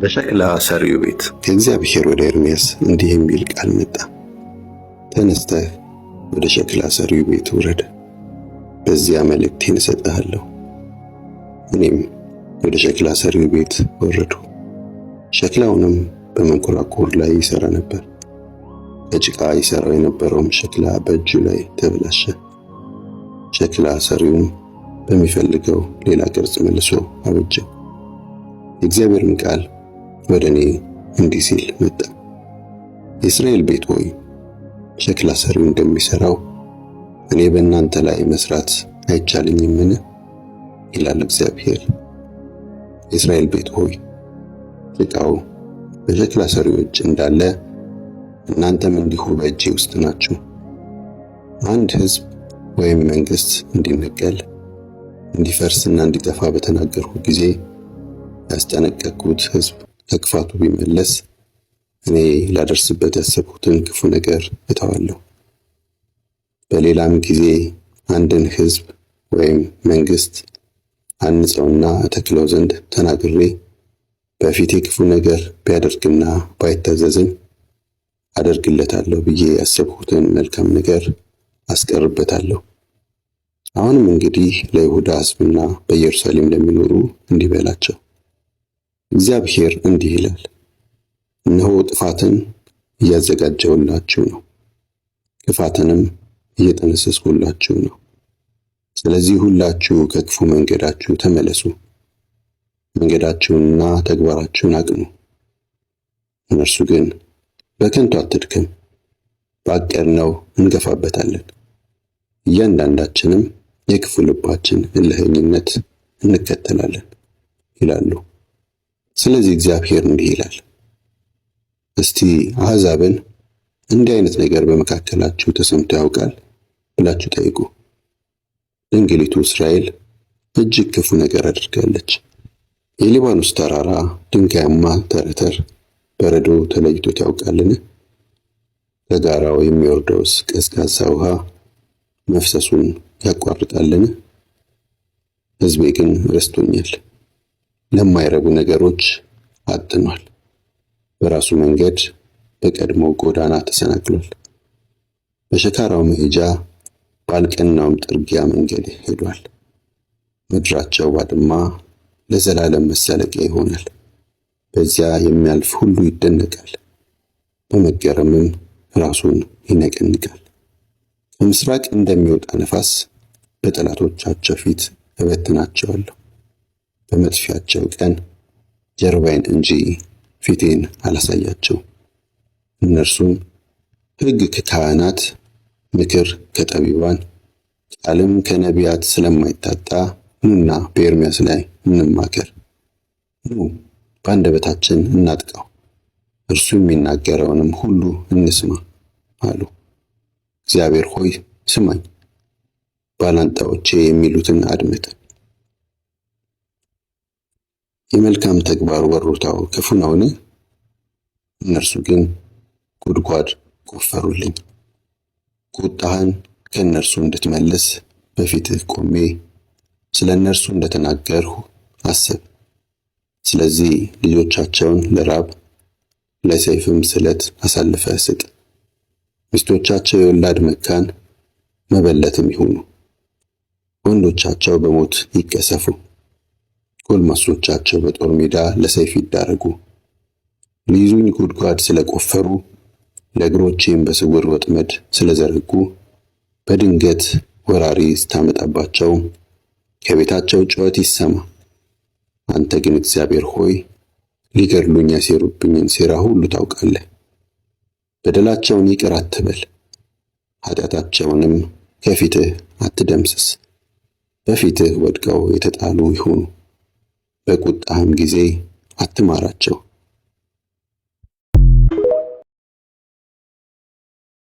በሸክላ ሰሪው ቤት ከእግዚአብሔር ወደ ኤርምያስ እንዲህ የሚል ቃል መጣ። ተነስተህ ወደ ሸክላ ሰሪው ቤት ውረድ፣ በዚያ መልእክቴን እሰጥሃለሁ። እኔም ወደ ሸክላ ሰሪው ቤት ወረድሁ። ሸክላውንም በመንኮራኩር ላይ ይሠራ ነበር። ከጭቃ ይሠራው የነበረውም ሸክላ በእጁ ላይ ተበላሸ። ሸክላ ሰሪውም በሚፈልገው ሌላ ቅርጽ መልሶ አበጀው። የእግዚአብሔርም ቃል ወደ እኔ እንዲህ ሲል መጣ። የእስራኤል ቤት ሆይ ሸክላ ሰሪው እንደሚሠራው እኔ በእናንተ ላይ መስራት አይቻለኝምን? ይላል እግዚአብሔር። የእስራኤል ቤት ሆይ ጭቃው በሸክላ ሰሪው እጅ እንዳለ እናንተም እንዲሁ በእጄ ውስጥ ናችሁ። አንድ ሕዝብ ወይም መንግሥት እንዲነቀል እንዲፈርስና እንዲጠፋ በተናገርሁ ጊዜ ያስጠነቀቅሁት ሕዝብ ከክፋቱ ቢመለስ እኔ ላደርስበት ያሰብሁትን ክፉ ነገር እተዋለሁ። በሌላም ጊዜ አንድን ሕዝብ ወይም መንግሥት አንጸውና እተክለው ዘንድ ተናግሬ በፊቴ ክፉ ነገር ቢያደርግና ባይታዘዝም አደርግለታለሁ ብዬ ያሰብሁትን መልካም ነገር አስቀርበታለሁ። አሁንም እንግዲህ ለይሁዳ ሕዝብና በኢየሩሳሌም ለሚኖሩ እንዲህ በላቸው፣ እግዚአብሔር እንዲህ ይላል፣ እነሆ ጥፋትን እያዘጋጀሁላችሁ ነው፣ ክፋትንም እየጠነሰስሁላችሁ ነው። ስለዚህ ሁላችሁ ከክፉ መንገዳችሁ ተመለሱ፣ መንገዳችሁንና ተግባራችሁን አቅኑ። እነርሱ ግን በከንቱ አትድከም፣ ባቀድነው እንገፋበታለን፣ እያንዳንዳችንም የክፉ ልባችን እልኸኝነት እንከተላለን ይላሉ። ስለዚህ እግዚአብሔር እንዲህ ይላል፣ እስቲ አሕዛብን እንዲህ አይነት ነገር በመካከላችሁ ተሰምቶ ያውቃል ብላችሁ ጠይቁ። ድንግሊቱ እስራኤል እጅግ ክፉ ነገር አድርጋለች። የሊባኖስ ተራራ ድንጋያማ ተረተር በረዶ ተለይቶት ያውቃልን? ከጋራው የሚወርደውስ ቀዝቃዛ ውሃ መፍሰሱን ያቋርጣልን? ሕዝቤ ግን ረስቶኛል፣ ለማይረቡ ነገሮች አጥኗል። በራሱ መንገድ በቀድሞው ጎዳና ተሰናክሏል። በሸካራው መሄጃ ባልቀናውም ጥርጊያ መንገድ ሄዷል። ምድራቸው ባድማ ለዘላለም መሳለቂያ ይሆናል። በዚያ የሚያልፍ ሁሉ ይደነቃል፣ በመገረምም ራሱን ይነቀንቃል። ከምስራቅ እንደሚወጣ ነፋስ በጠላቶቻቸው ፊት እበትናቸዋለሁ። በመጥፊያቸው ቀን ጀርባዬን እንጂ ፊቴን አላሳያቸው። እነርሱም ሕግ ከካህናት ምክር ከጠቢባን ቃልም ከነቢያት ስለማይታጣ ኑና በኤርምያስ ላይ እንማከር፣ ኑ በአንደበታችን እናጥቀው፣ እርሱ የሚናገረውንም ሁሉ እንስማ አሉ። እግዚአብሔር ሆይ ስማኝ፣ ባላንጣዎቼ የሚሉትን አድምጥ። የመልካም ተግባር ወሮታው ክፉ ነውን? እነርሱ ግን ጉድጓድ ቆፈሩልኝ። ቁጣህን ከእነርሱ እንድትመልስ በፊትህ ቆሜ ስለ እነርሱ እንደተናገርሁ አስብ። ስለዚህ ልጆቻቸውን ለራብ ለሰይፍም ስለት አሳልፈህ ስጥ። ሚስቶቻቸው የወላድ መካን መበለትም ይሁኑ። ወንዶቻቸው በሞት ይቀሰፉ፣ ጎልማሶቻቸው በጦር ሜዳ ለሰይፍ ይዳረጉ። ሊይዙኝ ጉድጓድ ስለቆፈሩ ለእግሮቼም በስውር ወጥመድ ስለዘረጉ በድንገት ወራሪ ስታመጣባቸው ከቤታቸው ጩኸት ይሰማ። አንተ ግን እግዚአብሔር ሆይ ሊገድሉኝ ያሴሩብኝን ሴራ ሁሉ ታውቃለህ። በደላቸውን ይቅር አትበል፣ ኃጢአታቸውንም ከፊትህ አትደምስስ። በፊትህ ወድቀው የተጣሉ ይሁኑ፣ በቁጣህም ጊዜ አትማራቸው።